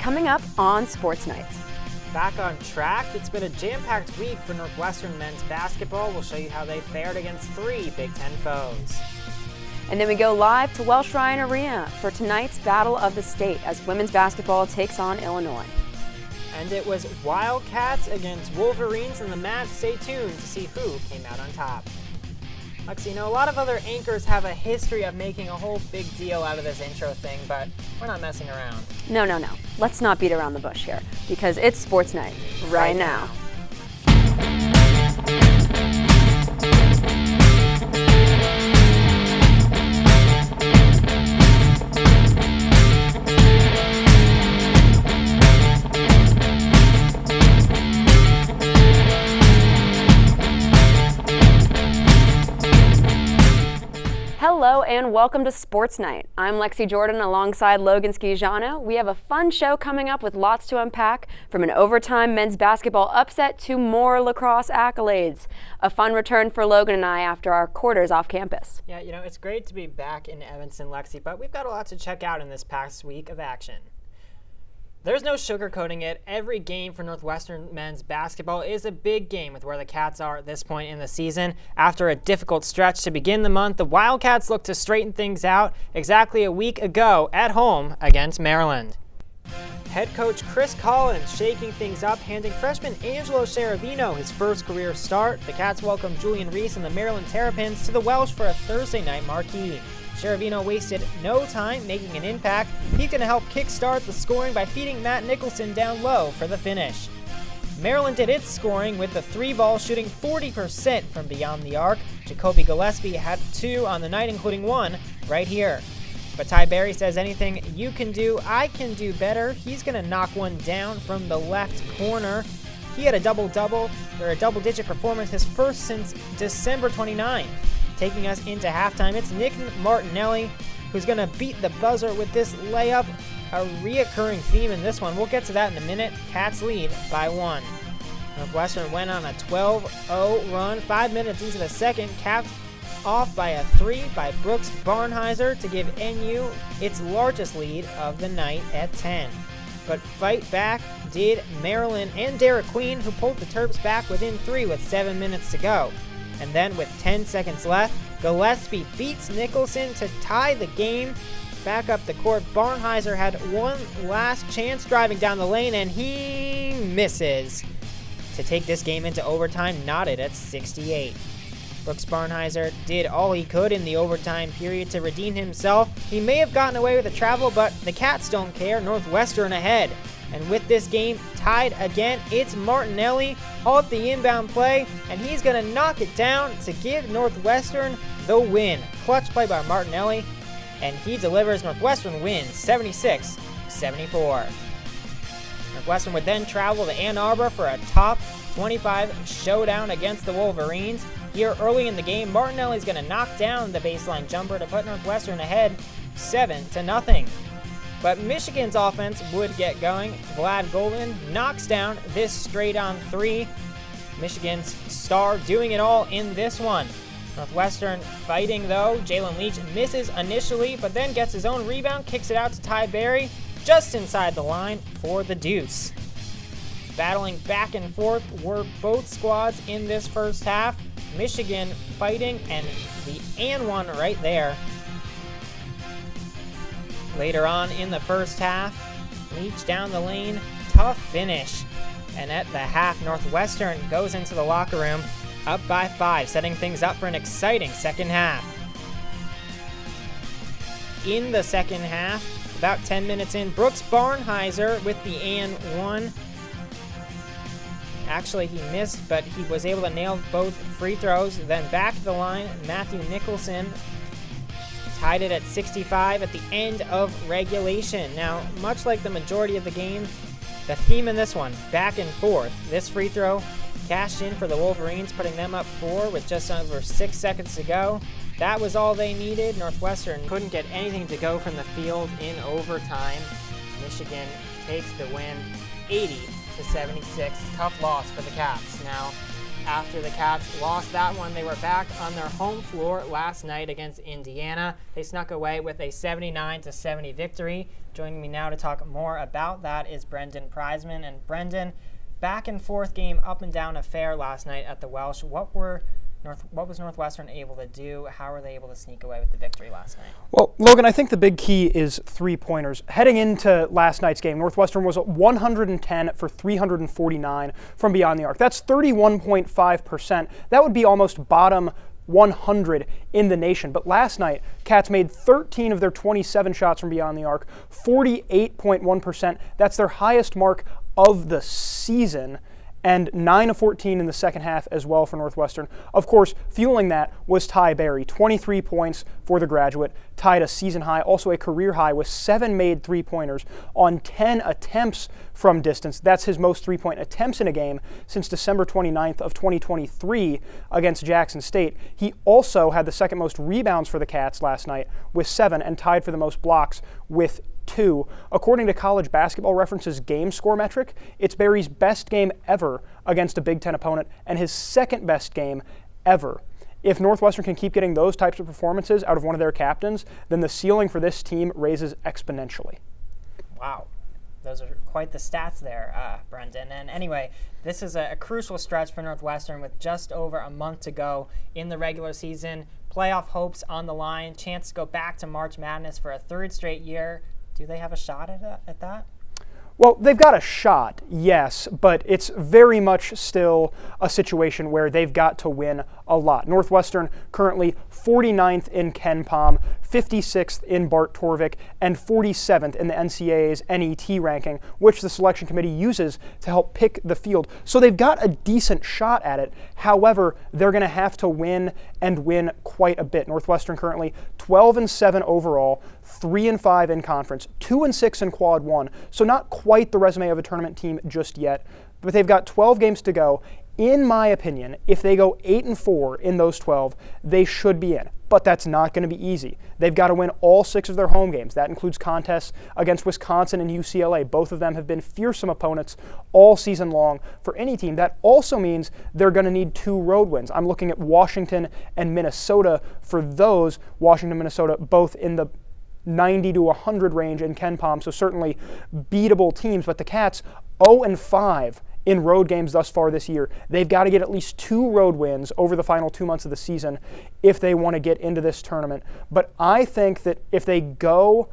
coming up on Sports Night. Back on track, it's been a jam-packed week for Northwestern men's basketball. We'll show you how they fared against 3 Big Ten foes. And then we go live to Welsh-Ryan Arena for tonight's Battle of the State as women's basketball takes on Illinois. And it was Wildcats against Wolverines in the match. Stay tuned to see who came out on top. Lexie, a lot of other anchors have a history of making a whole big deal out of this intro thing, but we're not messing around. No. Let's not beat around the bush here, because it's Sports Night right now. Hello and welcome to Sports Night. I'm Lexie Jordan alongside Logan Schiciano. We have a fun show coming up with lots to unpack, from an overtime men's basketball upset to more lacrosse accolades. A fun return for Logan and I after our quarters off campus. Yeah, it's great to be back in Evanston, Lexie, but we've got a lot to check out in this past week of action. There's no sugarcoating it. Every game for Northwestern men's basketball is a big game with where the Cats are at this point in the season. After a difficult stretch to begin the month, the Wildcats look to straighten things out exactly a week ago at home against Maryland. Head coach Chris Collins shaking things up, handing freshman Angelo Scheravino his first career start. The Cats welcome Julian Reese and the Maryland Terrapins to the Welsh for a Thursday night marquee. Scheravino wasted no time making an impact. He's going to help kickstart the scoring by feeding Matt Nicholson down low for the finish. Maryland did its scoring with the 3-ball, shooting 40% from beyond the arc. Jacoby Gillespie had 2 on the night, including 1 right here. But Ty Berry says, anything you can do, I can do better. He's going to knock one down from the left corner. He had a double-digit performance, his first since December 29th. Taking us into halftime, it's Nick Martinelli who's going to beat the buzzer with this layup, a reoccurring theme in this one. We'll get to that in a minute. Cats lead by 1. Northwestern went on a 12-0 run 5 minutes into the second, capped off by a 3 by Brooks Barnheiser to give NU its largest lead of the night at 10. But fight back did Maryland and Derek Queen, who pulled the Terps back within 3 with 7 minutes to go. And then with 10 seconds left, Gillespie beats Nicholson to tie the game. Back up the court, Barnheiser had one last chance driving down the lane, and he misses to take this game into overtime, knotted at 68. Brooks Barnheiser did all he could in the overtime period to redeem himself. He may have gotten away with the travel, but the Cats don't care. Northwestern ahead. And with this game tied again, it's Martinelli off the inbound play, and he's going to knock it down to give Northwestern the win. Clutch play by Martinelli, and he delivers. Northwestern wins 76-74. Northwestern would then travel to Ann Arbor for a top 25 showdown against the Wolverines. Here early in the game, Martinelli's going to knock down the baseline jumper to put Northwestern ahead 7-0. But Michigan's offense would get going. Vlad Golden knocks down this straight-on 3. Michigan's star doing it all in this one. Northwestern fighting, though. Jalen Leach misses initially, but then gets his own rebound, kicks it out to Ty Berry, just inside the line for the deuce. Battling back and forth were both squads in this first half. Michigan fighting, and the and one right there. Later on in the first half, Leach down the lane, tough finish. And at the half, Northwestern goes into the locker room up by 5, setting things up for an exciting second half. In the second half, about 10 minutes in, Brooks Barnheiser with the and one. Actually, he missed, but he was able to nail both free throws. Then back to the line, Matthew Nicholson tied it at 65 at the end of regulation. Now, much like the majority of the game, the theme in this one, back and forth. This free throw cashed in for the Wolverines, putting them up 4 with just over 6 seconds to go. That was all they needed. Northwestern couldn't get anything to go from the field in overtime. Michigan takes the win 80-76. Tough loss for the Cats. Now, after the Cats lost that one. They were back on their home floor last night against Indiana. They snuck away with a 79-70 victory. Joining me now to talk more about that is Brendan Preisman. And Brendan, back and forth game, up and down affair last night at the Welsh. What was Northwestern able to do? How were they able to sneak away with the victory last night? Well, Logan, I think the big key is three-pointers. Heading into last night's game, Northwestern was 110 for 349 from beyond the arc. That's 31.5%. That would be almost bottom 100 in the nation. But last night, Cats made 13 of their 27 shots from beyond the arc, 48.1%. That's their highest mark of the season, and 9 of 14 in the second half as well for Northwestern. Of course, fueling that was Ty Berry, 23 points for the graduate, tied a season high, also a career high with 7 made three-pointers on 10 attempts from distance. That's his most three-point attempts in a game since December 29th of 2023 against Jackson State. He also had the second most rebounds for the Cats last night with 7 and tied for the most blocks with 2. According to College Basketball Reference's game score metric, it's Berry's best game ever against a Big Ten opponent and his second best game ever. If Northwestern can keep getting those types of performances out of one of their captains, then the ceiling for this team raises exponentially. Wow. Those are quite the stats there, Brendan. And anyway, this is a crucial stretch for Northwestern with just over a month to go in the regular season. Playoff hopes on the line, chance to go back to March Madness for a third straight year. Do they have a shot at that? Well, they've got a shot, yes, but it's very much still a situation where they've got to win a lot. Northwestern currently 49th in KenPom, 56th in Bart Torvik, and 47th in the NCAA's NET ranking, which the selection committee uses to help pick the field. So they've got a decent shot at it. However, they're going to have to win and win quite a bit. Northwestern currently 12-7 overall, 3-5 in conference, 2-6 in quad 1. So not quite the resume of a tournament team just yet, but they've got 12 games to go. In my opinion, if they go 8-4 in those 12, they should be in. But that's not going to be easy. They've got to win all 6 of their home games. That includes contests against Wisconsin and UCLA. Both of them have been fearsome opponents all season long for any team. That also means they're going to need 2 road wins. I'm looking at Washington and Minnesota for those. Washington, Minnesota, both in the 90 to 100 range in KenPom, so certainly beatable teams. But the Cats 0-5 in road games thus far this year. They've got to get at least 2 road wins over the final 2 months of the season if they want to get into this tournament. But I think that if they go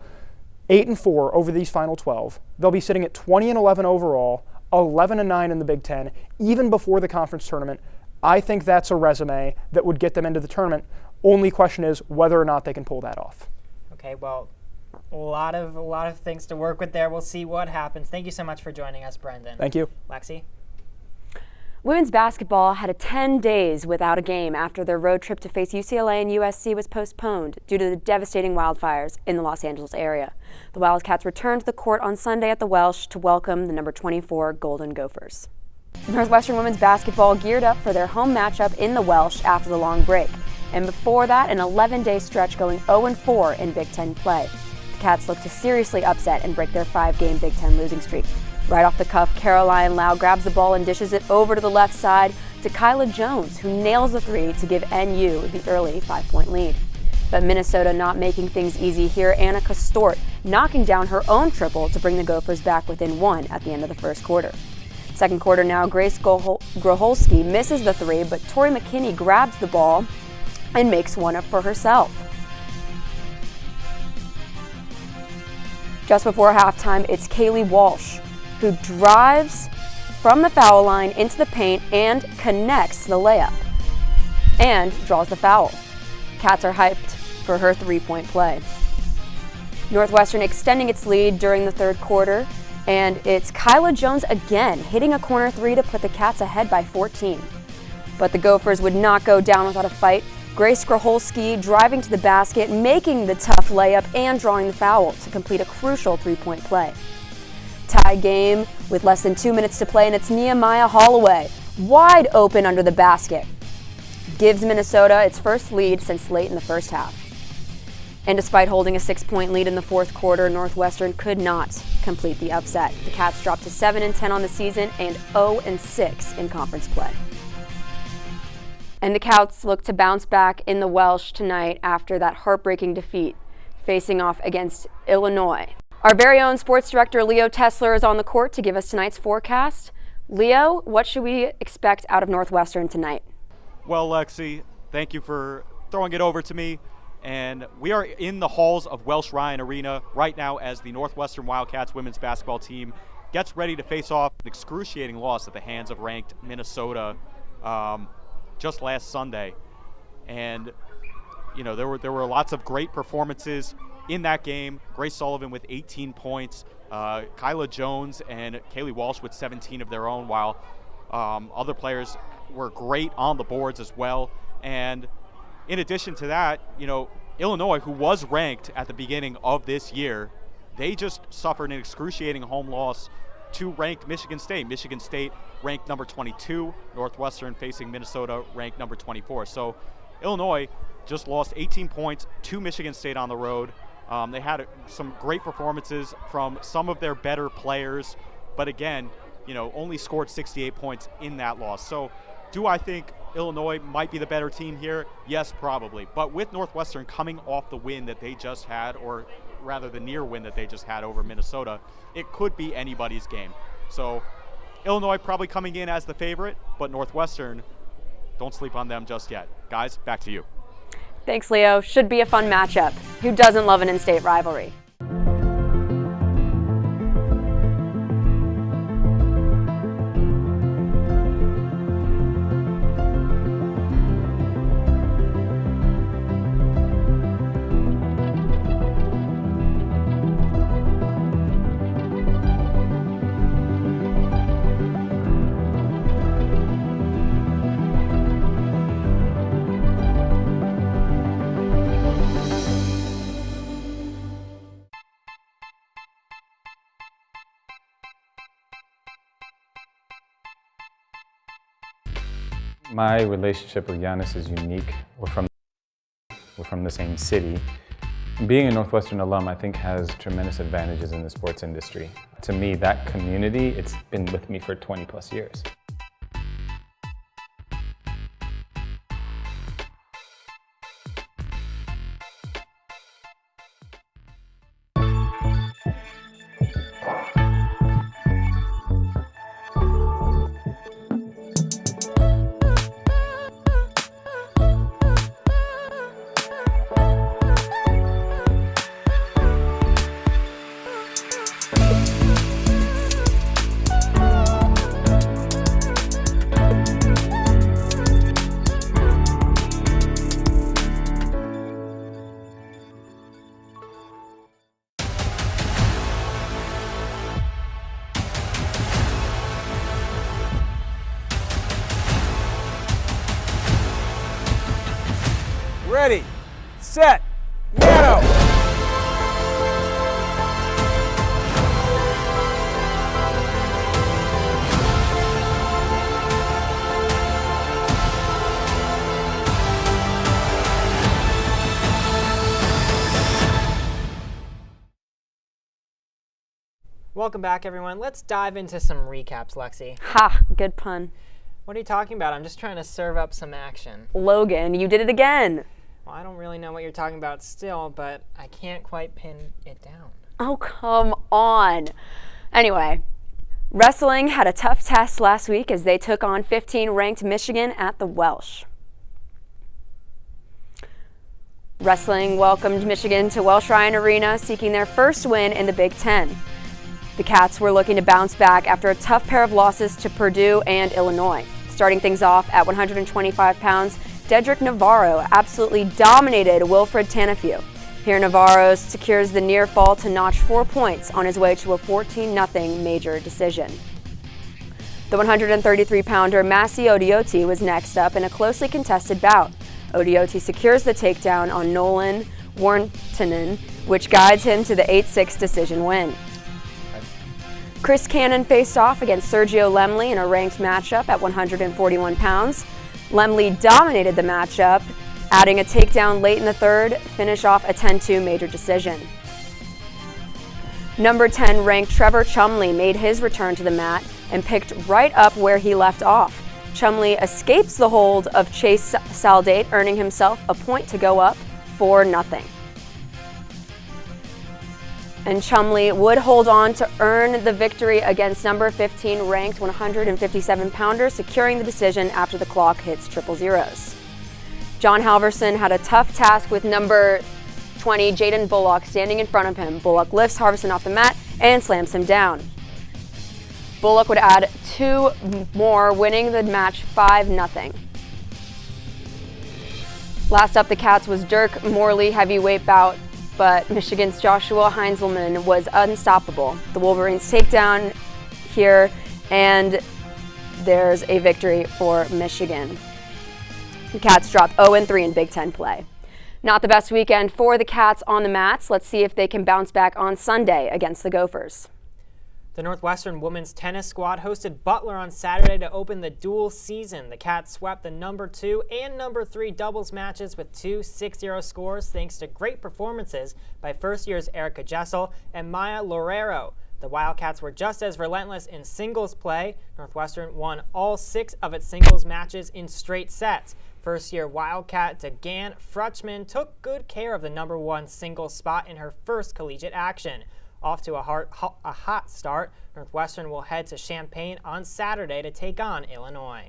8-4 over these final 12, they'll be sitting at 20-11 overall, 11-9 in the Big Ten, even before the conference tournament. I think that's a resume that would get them into the tournament. Only question is whether or not they can pull that off. Okay, well, a lot of things to work with there. We'll see what happens. Thank you so much for joining us, Brendan. Thank you. Lexie? Women's basketball had 10 days without a game after their road trip to face UCLA and USC was postponed due to the devastating wildfires in the Los Angeles area. The Wildcats returned to the court on Sunday at the Welsh to welcome the number 24 Golden Gophers. Northwestern women's basketball geared up for their home matchup in the Welsh after the long break. And before that, an 11-day stretch going 0-4 in Big Ten play. The Cats look to seriously upset and break their 5-game Big Ten losing streak. Right off the cuff, Caroline Lau grabs the ball and dishes it over to the left side to Kyla Jones, who nails the 3 to give NU the early 5-point lead. But Minnesota not making things easy here, Annika Stort knocking down her own triple to bring the Gophers back within 1 at the end of the first quarter. Second quarter now, Grace Groholski misses the 3, but Tori McKinney grabs the ball and makes one up for herself. Just before halftime, it's Kaylee Walsh who drives from the foul line into the paint and connects the layup and draws the foul. Cats are hyped for her 3-point play. Northwestern extending its lead during the third quarter, and it's Kyla Jones again hitting a corner 3 to put the Cats ahead by 14. But the Gophers would not go down without a fight. Grace Groholski driving to the basket, making the tough layup and drawing the foul to complete a crucial 3-point play. Tie game with less than 2 minutes to play, and it's Nehemiah Holloway, wide open under the basket. Gives Minnesota its first lead since late in the first half. And despite holding a 6-point lead in the fourth quarter, Northwestern could not complete the upset. The Cats dropped to 7-10 on the season and 0-6 in conference play. And the Cats look to bounce back in the Welsh tonight after that heartbreaking defeat, facing off against Illinois. Our very own sports director, Leo Tesler, is on the court to give us tonight's forecast. Leo, what should we expect out of Northwestern tonight? Well, Lexie, thank you for throwing it over to me. And we are in the halls of Welsh-Ryan Arena right now as the Northwestern Wildcats women's basketball team gets ready to face off an excruciating loss at the hands of ranked Minnesota just last Sunday. And, you know, there were lots of great performances in that game. Grace Sullivan with 18 points, Kyla Jones and Kaylee Walsh with 17 of their own, while other players were great on the boards as well. And in addition to that, you know, Illinois, who was ranked at the beginning of this year, they just suffered an excruciating home loss to ranked Michigan State. Michigan State ranked number 22, Northwestern facing Minnesota ranked number 24. So Illinois just lost 18 points to Michigan State on the road. They had some great performances from some of their better players, but again, you know, only scored 68 points in that loss. So do I think Illinois might be the better team here? Yes, probably. But with Northwestern coming off the win that they just had, or rather the near win that they just had over Minnesota, it could be anybody's game. So Illinois probably coming in as the favorite, but Northwestern, don't sleep on them just yet. Guys, back to you. Thanks, Leo. Should be a fun matchup. Who doesn't love an in-state rivalry? My relationship with Giannis is unique. We're from the same city. Being a Northwestern alum, I think, has tremendous advantages in the sports industry. To me, that community, it's been with me for 20 plus years. Ready, set, go! Welcome back, everyone. Let's dive into some recaps, Lexie. Ha, good pun. What are you talking about? I'm just trying to serve up some action. Logan, you did it again. Well, I don't really know what you're talking about still, but I can't quite pin it down. Oh, come on. Anyway, wrestling had a tough test last week as they took on 15-ranked Michigan at the Welsh. Wrestling welcomed Michigan to Welsh-Ryan Arena, seeking their first win in the Big Ten. The Cats were looking to bounce back after a tough pair of losses to Purdue and Illinois. Starting things off at 125 pounds, Dedrick Navarro absolutely dominated Wilfred Tanafew. Here Navarro secures the near fall to notch 4 points on his way to a 14-0 major decision. The 133-pounder Massi Odioti was next up in a closely contested bout. Odioti secures the takedown on Nolan Warntanen, which guides him to the 8-6 decision win. Chris Cannon faced off against Sergio Lemley in a ranked matchup at 141 pounds. Lemley dominated the matchup, adding a takedown late in the third, finish off a 10-2 major decision. Number 10 ranked Trevor Chumley made his return to the mat and picked right up where he left off. Chumley escapes the hold of Chase Saldate, earning himself a point to go up 4-0. And Chumley would hold on to earn the victory against number 15 ranked 157-pounder, securing the decision after the clock hits triple zeros. John Halverson had a tough task with number 20 Jaden Bullock standing in front of him. Bullock lifts Halverson off the mat and slams him down. Bullock would add 2 more, winning the match 5-0. Last up, the Cats was Dirk Morley heavyweight bout, but Michigan's Joshua Heinzelman was unstoppable. The Wolverines take down here, and there's a victory for Michigan. The Cats dropped 0-3 in Big Ten play. Not the best weekend for the Cats on the mats. Let's see if they can bounce back on Sunday against the Gophers. The Northwestern women's tennis squad hosted Butler on Saturday to open the dual season. The Cats swept the number 2 and number 3 doubles matches with 2 6-0 scores thanks to great performances by first years Erica Jessel and Maya Lorero. The Wildcats were just as relentless in singles play. Northwestern won all 6 of its singles matches in straight sets. First-year Wildcat Degan Frutchman took good care of the number 1 singles spot in her first collegiate action. Off to a hot start, Northwestern will head to Champaign on Saturday to take on Illinois.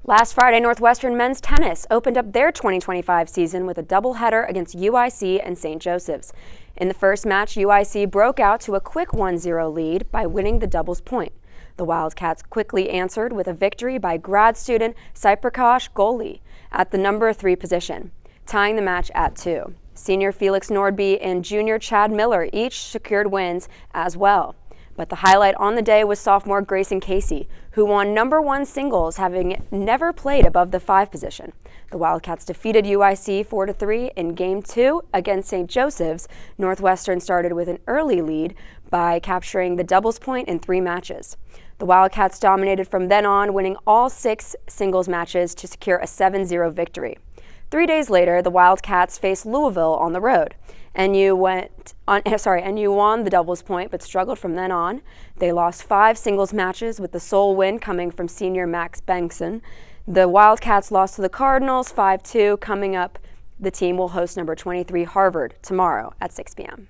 Last Friday, Northwestern men's tennis opened up their 2025 season with a doubleheader against UIC and St. Joseph's. In the first match, UIC broke out to a quick 1-0 lead by winning the doubles point. The Wildcats quickly answered with a victory by grad student Cyprakash Goli at the number 3 position, tying the match at 2. Senior Felix Nordby and junior Chad Miller each secured wins as well. But the highlight on the day was sophomore Grayson Casey, who won number 1 singles, having never played above the 5 position. The Wildcats defeated UIC 4-3 in Game 2 against St. Joseph's. Northwestern started with an early lead by capturing the doubles point in 3 matches. The Wildcats dominated from then on, winning all 6 singles matches to secure a 7-0 victory. 3 days later, the Wildcats faced Louisville on the road. NU won the doubles point, but struggled from then on. They lost 5 singles matches, with the sole win coming from senior Max Bengtson. The Wildcats lost to the Cardinals 5-2. Coming up, the team will host number 23 Harvard tomorrow at 6 p.m.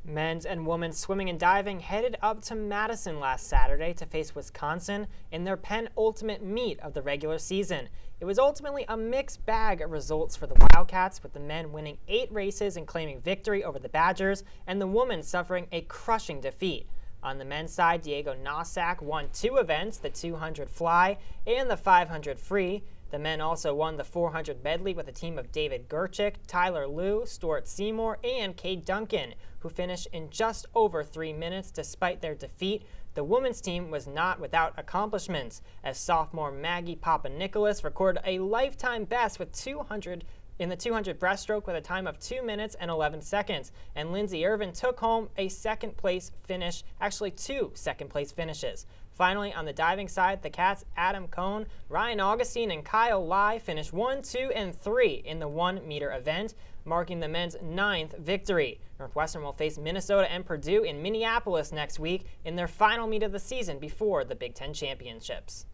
Men's and women's swimming and diving headed up to Madison last Saturday to face Wisconsin in their penultimate meet of the regular season. It was ultimately a mixed bag of results for the Wildcats, with the men winning 8 races and claiming victory over the Badgers, and the women suffering a crushing defeat. On the men's side, Diego Nossack won 2 events, the 200 fly and the 500 free. The men also won the 400 medley with a team of David Gerchik, Tyler Liu, Stuart Seymour, and Cade Duncan, who finished in just over 3 minutes despite their defeat. The women's team was not without accomplishments, as sophomore Maggie Papa-Nicholas recorded a lifetime best with 200 in the 200 breaststroke with a time of 2 minutes and 11 seconds, and Lindsay Irvin took home a second-place finish, actually 2 second-place finishes. Finally, on the diving side, the Cats' Adam Cohn, Ryan Augustine, and Kyle Lai finished 1, 2, and 3 in the 1-meter event, marking the men's 9th victory. Northwestern will face Minnesota and Purdue in Minneapolis next week in their final meet of the season before the Big Ten Championships.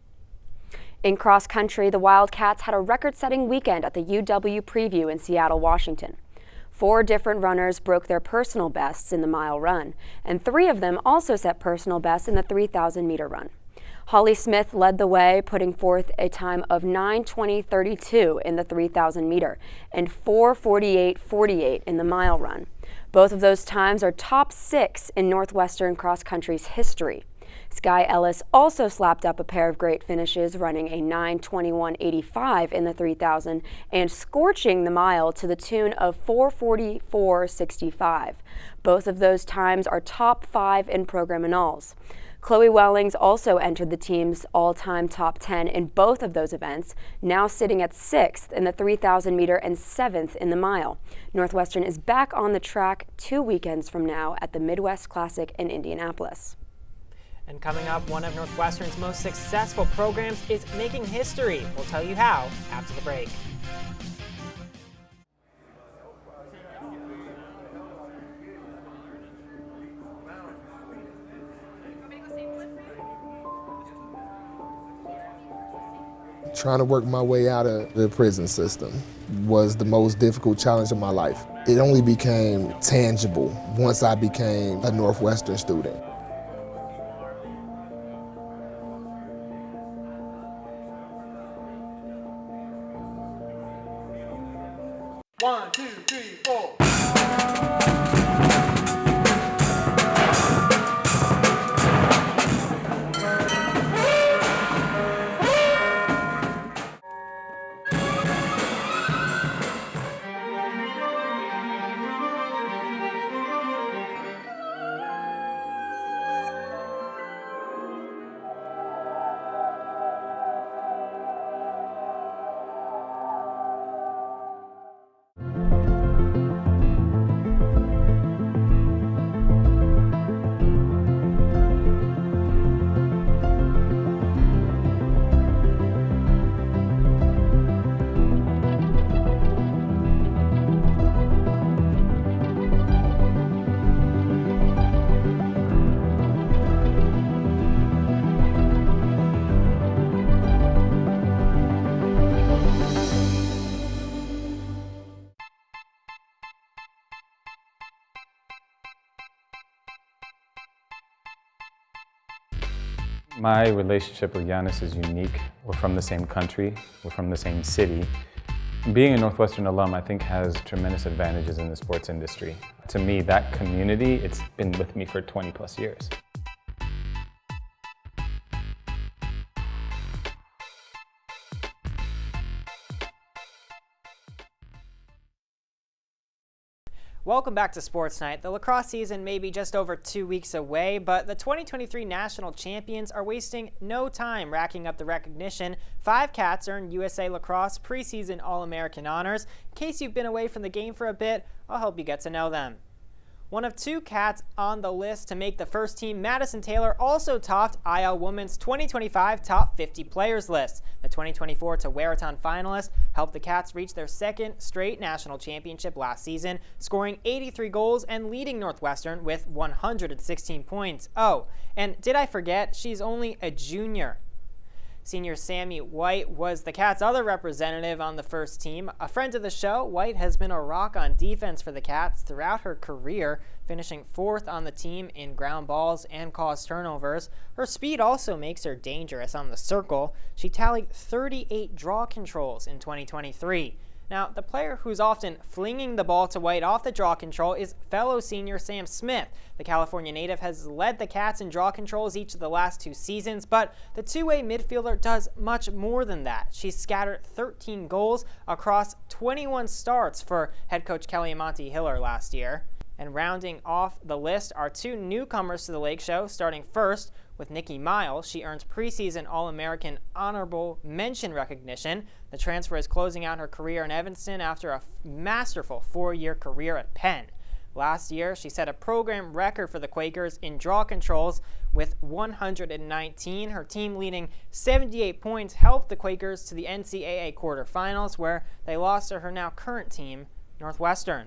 In cross country, the Wildcats had a record-setting weekend at the UW Preview in Seattle, Washington. 4 different runners broke their personal bests in the mile run, and 3 of them also set personal bests in the 3,000-meter run. Holly Smith led the way, putting forth a time of 9:20.32 in the 3,000-meter and 4:48.48 in the mile run. Both of those times are top 6 in Northwestern cross country's history. Sky Ellis also slapped up a pair of great finishes, running a 9:21.85 in the 3,000 and scorching the mile to the tune of 4:44.65. Both of those times are top 5 in program annals. Chloe Wellings also entered the team's all-time top 10 in both of those events, now sitting at 6th in the 3,000-meter and 7th in the mile. Northwestern is back on the track 2 weekends from now at the Midwest Classic in Indianapolis. And coming up, one of Northwestern's most successful programs is making history. We'll tell you how after the break. Trying to work my way out of the prison system was the most difficult challenge of my life. It only became tangible once I became a Northwestern student. One, two, three, four. My relationship with Giannis is unique. We're from the same country, we're from the same city. Being a Northwestern alum, I think, has tremendous advantages in the sports industry. To me, that community, it's been with me for 20 plus years. Welcome back to Sports Night. The lacrosse season may be just over 2 weeks away, but the 2023 national champions are wasting no time racking up the recognition. 5 Cats earned USA Lacrosse preseason All-American honors. In case you've been away from the game for a bit, I'll help you get to know them. One of 2 Cats on the list to make the first team, Madison Taylor, also topped IL Women's 2025 Top 50 Players list. The 2024 Tewaaraton finalist helped the Cats reach their 2nd straight national championship last season, scoring 83 goals and leading Northwestern with 116 points. Oh, and did I forget, she's only a junior. Senior Sammy White was the Cats' other representative on the first team. A friend of the show, White has been a rock on defense for the Cats throughout her career, finishing 4th on the team in ground balls and caused turnovers. Her speed also makes her dangerous on the circle. She tallied 38 draw controls in 2023. Now, the player who's often flinging the ball to White off the draw control is fellow senior Sam Smith. The California native has led the Cats in draw controls each of the last 2 seasons, but the two-way midfielder does much more than that. She's scattered 13 goals across 21 starts for head coach Kelly Amonte Hiller last year. And rounding off the list are 2 newcomers to the Lake Show, starting first with Nikki Miles. She earns preseason All-American honorable mention recognition. The transfer is closing out her career in Evanston after a masterful 4-year career at Penn. Last year, she set a program record for the Quakers in draw controls with 119. Her team leading 78 points helped the Quakers to the NCAA quarterfinals, where they lost to her now current team, Northwestern.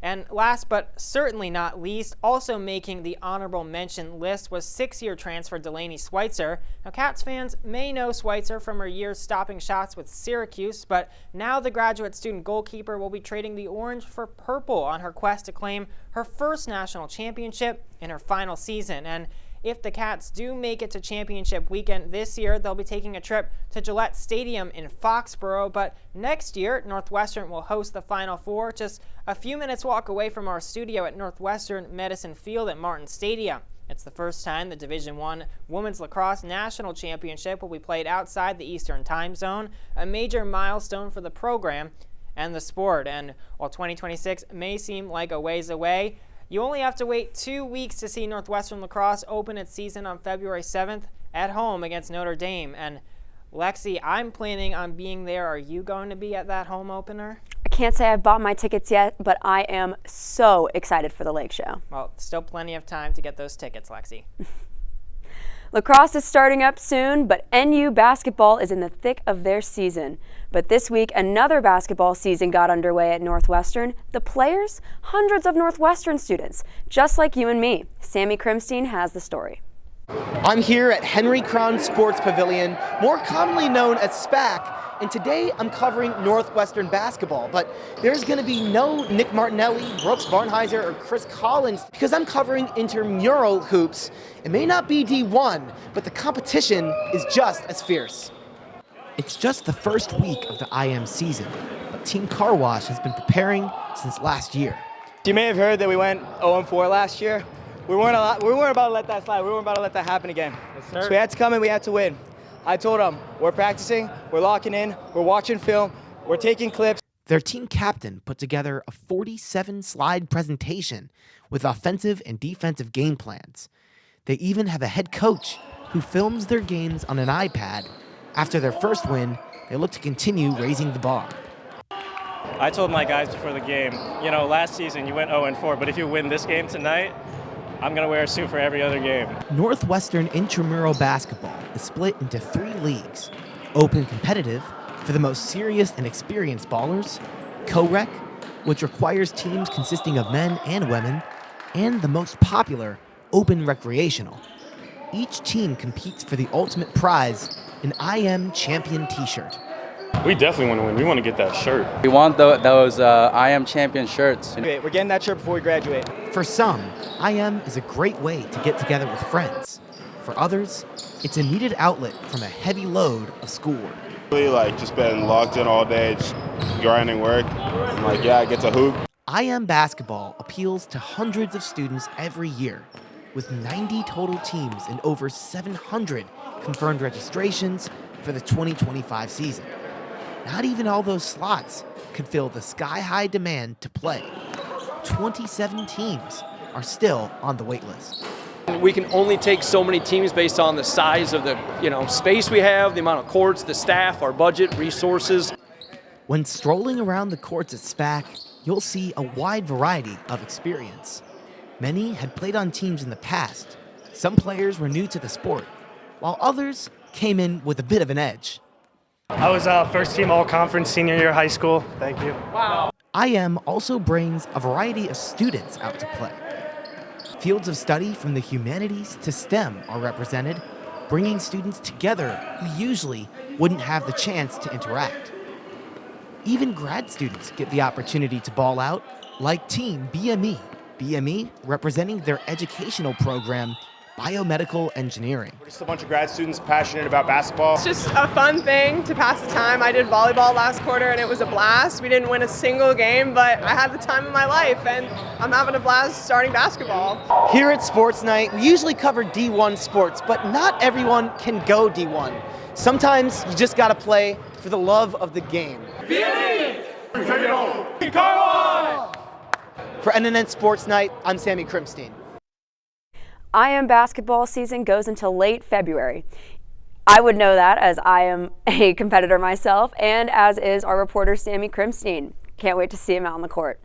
And last but certainly not least, also making the honorable mention list was 6-year transfer Delaney Schweitzer. Now, Cats fans may know Schweitzer from her years stopping shots with Syracuse, but now the graduate student goalkeeper will be trading the orange for purple on her quest to claim her first national championship in her final season. And if the Cats do make it to championship weekend this year, they'll be taking a trip to Gillette Stadium in Foxborough. But next year, Northwestern will host the Final Four just a few minutes walk away from our studio at Northwestern Medicine Field at Martin Stadium. It's the first time the Division I Women's Lacrosse National Championship will be played outside the Eastern Time Zone, a major milestone for the program and the sport. And while 2026 may seem like a ways away, you only have to wait 2 weeks to see Northwestern Lacrosse open its season on February 7th at home against Notre Dame. And Lexie, I'm planning on being there. Are you going to be at that home opener? I can't say I've bought my tickets yet, but I am so excited for the Lake Show. Well, still plenty of time to get those tickets, Lexie. Lacrosse is starting up soon, but NU basketball is in the thick of their season. But this week, another basketball season got underway at Northwestern. The players? Hundreds of Northwestern students, just like you and me. Sammy Krimstein has the story. I'm here at Henry Crown Sports Pavilion, more commonly known as SPAC, and today I'm covering Northwestern basketball, but there's going to be no Nick Martinelli, Brooks Barnheiser, or Chris Collins because I'm covering intramural hoops. It may not be D1, but the competition is just as fierce. It's just the first week of the IM season, but Team Car Wash has been preparing since last year. You may have heard that we went 0-4 last year. We weren't about to let that slide. We weren't about to let that happen again. Yes, sir. So we had to come and we had to win. I told them, we're practicing, we're locking in, we're watching film, we're taking clips. Their team captain put together a 47-slide presentation with offensive and defensive game plans. They even have a head coach who films their games on an iPad. After their first win, they look to continue raising the bar. I told my guys before the game, last season you went 0-4, but if you win this game tonight, I'm going to wear a suit for every other game. Northwestern intramural basketball is split into 3 leagues. Open competitive for the most serious and experienced ballers, co-rec, which requires teams consisting of men and women, and the most popular, open recreational. Each team competes for the ultimate prize, an IM champion t-shirt. We definitely want to win. We want to get that shirt. We want those IM champion shirts. We're getting that shirt before we graduate. For some, IM is a great way to get together with friends. For others, it's a needed outlet from a heavy load of schoolwork. Really, just been locked in all day, just grinding work. I get to hoop. IM basketball appeals to hundreds of students every year, with 90 total teams and over 700 confirmed registrations for the 2025 season. Not even all those slots could fill the sky-high demand to play. 27 teams are still on the wait list. We can only take so many teams based on the size of the space we have, the amount of courts, the staff, our budget, resources. When strolling around the courts at SPAC, you'll see a wide variety of experience. Many had played on teams in the past. Some players were new to the sport, while others came in with a bit of an edge. I was first team all-conference senior year of high school. Thank you. Wow. IM also brings a variety of students out to play. Fields of study from the humanities to STEM are represented, bringing students together who usually wouldn't have the chance to interact. Even grad students get the opportunity to ball out, like Team BME. BME representing their educational program, biomedical engineering. We're just a bunch of grad students passionate about basketball. It's just a fun thing to pass the time. I did volleyball last quarter and it was a blast. We didn't win a single game, but I had the time of my life and I'm having a blast starting basketball. Here at Sports Night, we usually cover D1 sports, but not everyone can go D1. Sometimes you just gotta play for the love of the game. BME! Take it home! Car Wash! For NNN Sports Night, I'm Sammy Krimstein. IM basketball season goes until late February. I would know that as I am a competitor myself, and as is our reporter Sammy Krimstein. Can't wait to see him out on the court.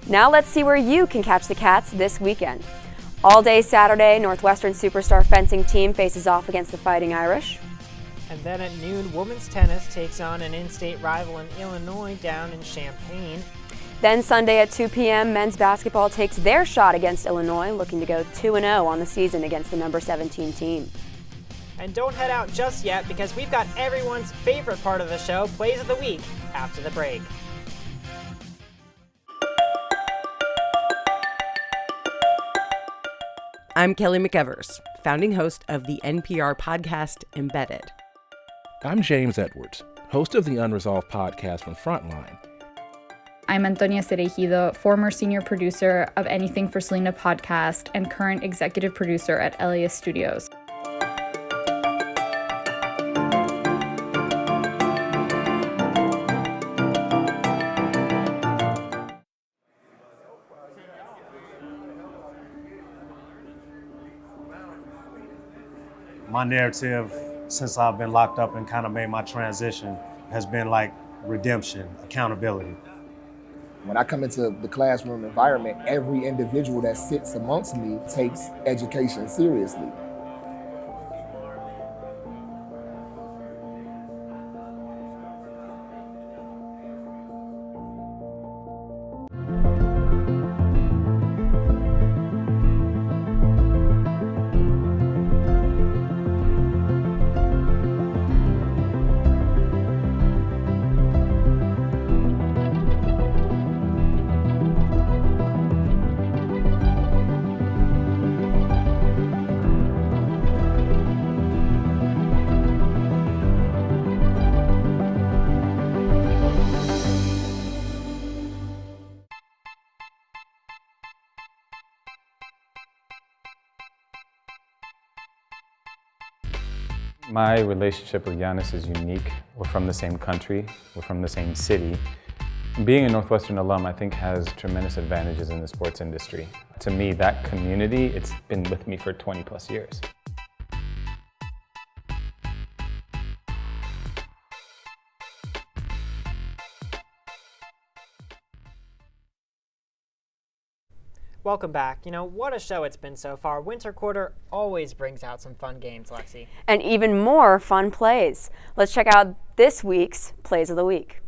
Now let's see where you can catch the Cats this weekend. All day Saturday, Northwestern superstar fencing team faces off against the Fighting Irish. And then at noon, women's tennis takes on an in-state rival in Illinois down in Champaign. Then Sunday at 2 p.m., men's basketball takes their shot against Illinois, looking to go 2-0 on the season against the number 17 team. And don't head out just yet because we've got everyone's favorite part of the show, Plays of the Week, after the break. I'm Kelly McEvers, founding host of the NPR podcast Embedded. I'm James Edwards, host of the Unresolved podcast from Frontline. I'm Antonia Cereijido, former senior producer of Anything for Selena podcast and current executive producer at Elias Studios. My narrative, since I've been locked up and kind of made my transition, has been like redemption, accountability. When I come into the classroom environment, every individual that sits amongst me takes education seriously. My relationship with Giannis is unique. We're from the same country, we're from the same city. Being a Northwestern alum, I think, has tremendous advantages in the sports industry. To me, that community, it's been with me for 20 plus years. Welcome back. You know, what a show it's been so far. Winter quarter always brings out some fun games, Lexie. And even more fun plays. Let's check out this week's Plays of the Week.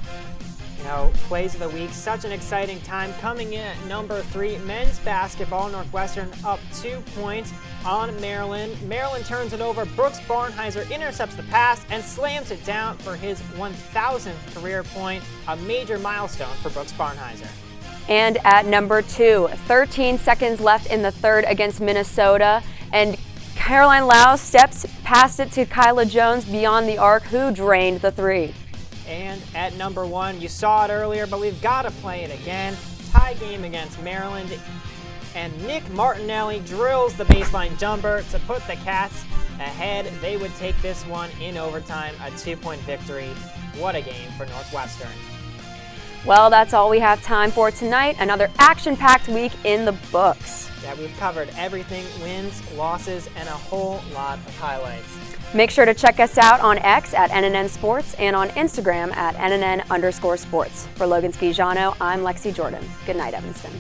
You know, Plays of the Week, such an exciting time. Coming in at number 3, men's basketball. Northwestern up 2 points on Maryland. Maryland turns it over. Brooks Barnheiser intercepts the pass and slams it down for his 1,000th career point, a major milestone for Brooks Barnheiser. And at number 2, 13 seconds left in the third against Minnesota, and Caroline Lau steps past it to Kyla Jones beyond the arc, who drained the 3. And at number 1, you saw it earlier, but we've got to play it again. Tie game against Maryland, and Nick Martinelli drills the baseline jumper to put the Cats ahead. They would take this one in overtime, a 2-point victory. What a game for Northwestern. Well, that's all we have time for tonight. Another action-packed week in the books. Yeah, we've covered everything, wins, losses, and a whole lot of highlights. Make sure to check us out on X at NNN Sports and on Instagram at NNN_sports. For Logan Schiciano, I'm Lexie Jordan. Good night, Evanston.